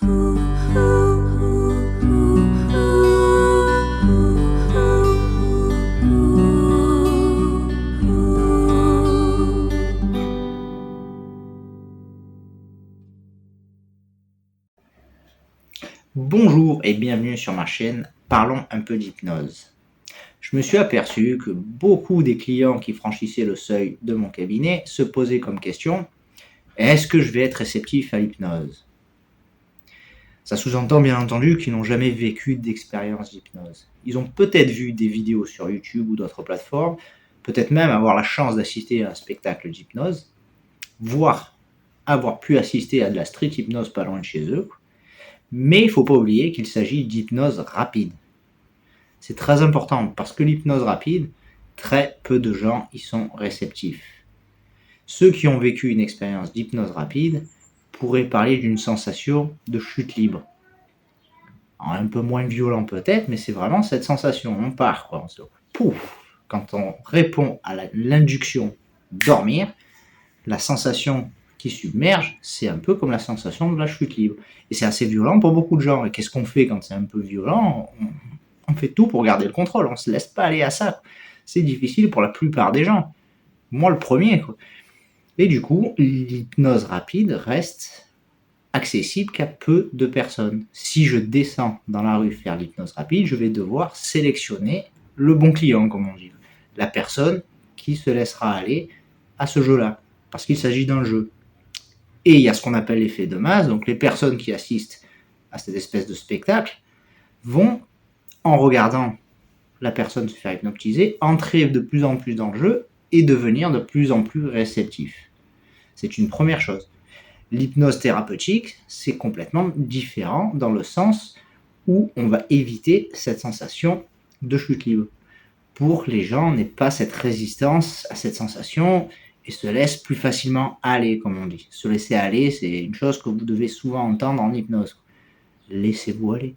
Bonjour et bienvenue sur ma chaîne Parlons un peu d'hypnose. Je me suis aperçu que beaucoup des clients qui franchissaient le seuil de mon cabinet se posaient comme question: est-ce que je vais être réceptif à l'hypnose? Ça sous-entend bien entendu qu'ils n'ont jamais vécu d'expérience d'hypnose. Ils ont peut-être vu des vidéos sur YouTube ou d'autres plateformes, peut-être même avoir la chance d'assister à un spectacle d'hypnose, voire avoir pu assister à de la street hypnose pas loin de chez eux. Mais il ne faut pas oublier qu'il s'agit d'hypnose rapide. C'est très important parce que l'hypnose rapide, très peu de gens y sont réceptifs. Ceux qui ont vécu une expérience d'hypnose rapide pourraient parler d'une sensation de chute libre. Alors, un peu moins violent peut-être, mais c'est vraiment cette sensation. On part, quoi. On se pouf. Quand on répond à l'induction dormir, la sensation qui submerge, c'est un peu comme la sensation de la chute libre. Et c'est assez violent pour beaucoup de gens. Et qu'est-ce qu'on fait quand c'est un peu violent? On fait tout pour garder le contrôle. On ne se laisse pas aller à ça. C'est difficile pour la plupart des gens. Moi, le premier, quoi. Et du coup, l'hypnose rapide reste accessible qu'à peu de personnes. Si je descends dans la rue faire l'hypnose rapide, je vais devoir sélectionner le bon client, comme on dit. La personne qui se laissera aller à ce jeu-là. Parce qu'il s'agit d'un jeu. Et il y a ce qu'on appelle l'effet de masse. Donc les personnes qui assistent à cette espèce de spectacle vont, en regardant la personne se faire hypnotiser, entrer de plus en plus dans le jeu et devenir de plus en plus réceptif. C'est une première chose. L'hypnose thérapeutique, c'est complètement différent dans le sens où on va éviter cette sensation de chute libre. Pour que les gens n'aient pas cette résistance à cette sensation et se laissent plus facilement aller, comme on dit. Se laisser aller, c'est une chose que vous devez souvent entendre en hypnose. Laissez-vous aller.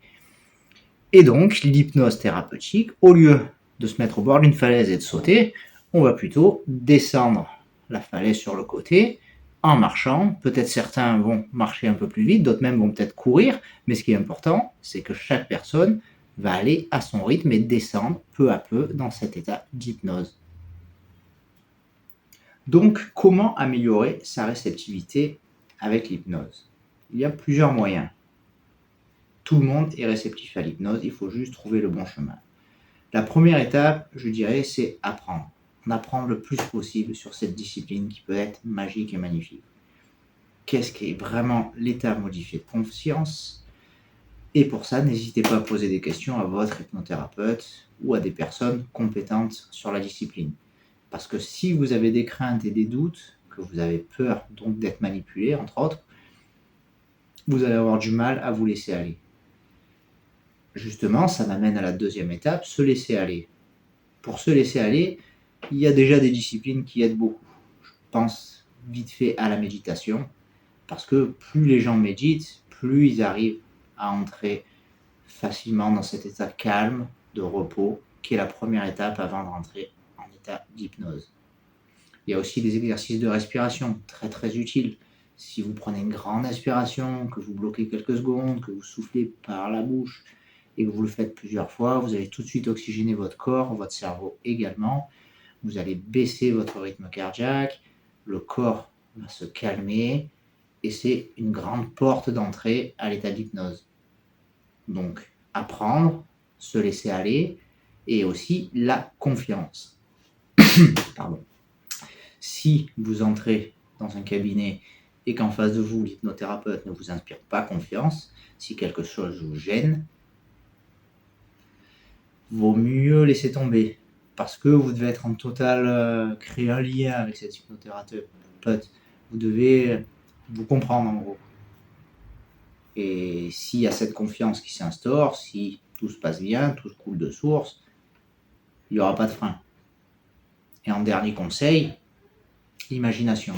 Et donc, l'hypnose thérapeutique, au lieu de se mettre au bord d'une falaise et de sauter, on va plutôt descendre la falaise sur le côté en marchant. Peut-être certains vont marcher un peu plus vite, d'autres même vont peut-être courir, mais ce qui est important, c'est que chaque personne va aller à son rythme et descendre peu à peu dans cet état d'hypnose. Donc, comment améliorer sa réceptivité avec l'hypnose? Il y a plusieurs moyens. Tout le monde est réceptif à l'hypnose, il faut juste trouver le bon chemin. La première étape, je dirais, c'est apprendre. On apprend le plus possible sur cette discipline qui peut être magique et magnifique. Qu'est-ce qui est vraiment l'état modifié de conscience? Et pour ça, n'hésitez pas à poser des questions à votre hypnothérapeute ou à des personnes compétentes sur la discipline. Parce que si vous avez des craintes et des doutes, que vous avez peur donc d'être manipulé, entre autres, vous allez avoir du mal à vous laisser aller. Justement, ça m'amène à la deuxième étape, se laisser aller. Pour se laisser aller, il y a déjà des disciplines qui aident beaucoup. Je pense vite fait à la méditation, parce que plus les gens méditent, plus ils arrivent à entrer facilement dans cet état calme, de repos, qui est la première étape avant de rentrer en état d'hypnose. Il y a aussi des exercices de respiration très très utiles. Si vous prenez une grande inspiration, que vous bloquez quelques secondes, que vous soufflez par la bouche et que vous le faites plusieurs fois, vous allez tout de suite oxygéner votre corps, votre cerveau également. Vous allez baisser votre rythme cardiaque, le corps va se calmer et c'est une grande porte d'entrée à l'état d'hypnose. Donc, apprendre, se laisser aller et aussi la confiance. Pardon. Si vous entrez dans un cabinet et qu'en face de vous, l'hypnothérapeute ne vous inspire pas confiance, si quelque chose vous gêne, vaut mieux laisser tomber. Parce que vous devez être en total, créer un lien avec cet hypnothérapeute. Vous devez vous comprendre en gros. Et s'il y a cette confiance qui s'instaure, si tout se passe bien, tout coule de source, il n'y aura pas de frein. Et en dernier conseil, l'imagination.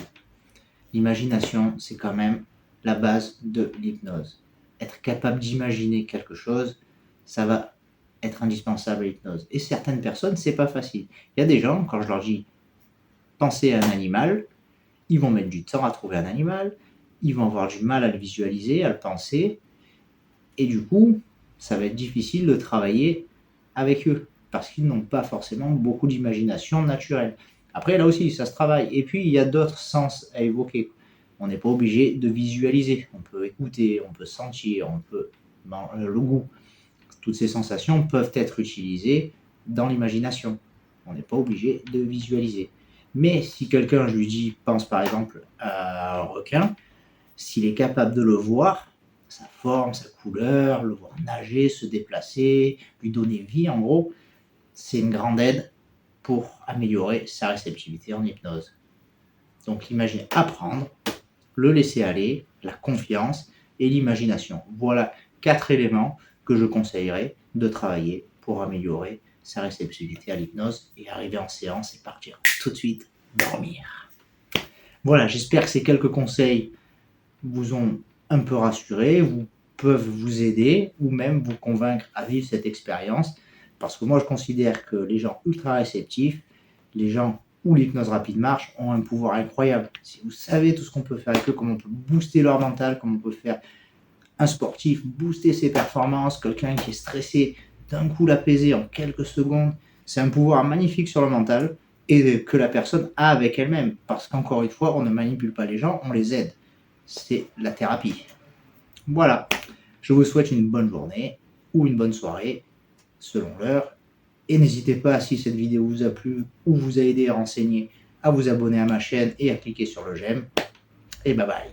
L'imagination, c'est quand même la base de l'hypnose. Être capable d'imaginer quelque chose, ça va être indispensable à l'hypnose. Et certaines personnes, c'est pas facile. Il y a des gens, quand je leur dis pensez à un animal, ils vont mettre du temps à trouver un animal, ils vont avoir du mal à le visualiser, à le penser, Et du coup, ça va être difficile de travailler avec eux parce qu'ils n'ont pas forcément beaucoup d'imagination naturelle. Après, là aussi, ça se travaille. Et puis, il y a d'autres sens à évoquer. On n'est pas obligé de visualiser. On peut écouter, on peut sentir, on peut le goût. Toutes ces sensations peuvent être utilisées dans l'imagination. On n'est pas obligé de visualiser. Mais si quelqu'un, je lui dis, pense par exemple à un requin, s'il est capable de le voir, sa forme, sa couleur, le voir nager, se déplacer, lui donner vie en gros, c'est une grande aide pour améliorer sa réceptivité en hypnose. Donc imagine apprendre, le laisser aller, la confiance et l'imagination. Voilà 4 éléments que je conseillerais de travailler pour améliorer sa réceptivité à l'hypnose et arriver en séance et partir tout de suite dormir. Voilà, j'espère que ces quelques conseils vous ont un peu rassuré, peuvent vous aider ou même vous convaincre à vivre cette expérience. Parce que moi, je considère que les gens ultra réceptifs, les gens où l'hypnose rapide marche, ont un pouvoir incroyable. Si vous savez tout ce qu'on peut faire avec eux, comment on peut booster leur mental, comment on peut faire un sportif booster ses performances, quelqu'un qui est stressé, d'un coup l'apaiser en quelques secondes, c'est un pouvoir magnifique sur le mental et que la personne a avec elle-même. Parce qu'encore une fois, on ne manipule pas les gens, on les aide. C'est la thérapie. Voilà, je vous souhaite une bonne journée ou une bonne soirée, selon l'heure. Et n'hésitez pas, si cette vidéo vous a plu ou vous a aidé à renseigner, à vous abonner à ma chaîne et à cliquer sur le j'aime. Et bye bye.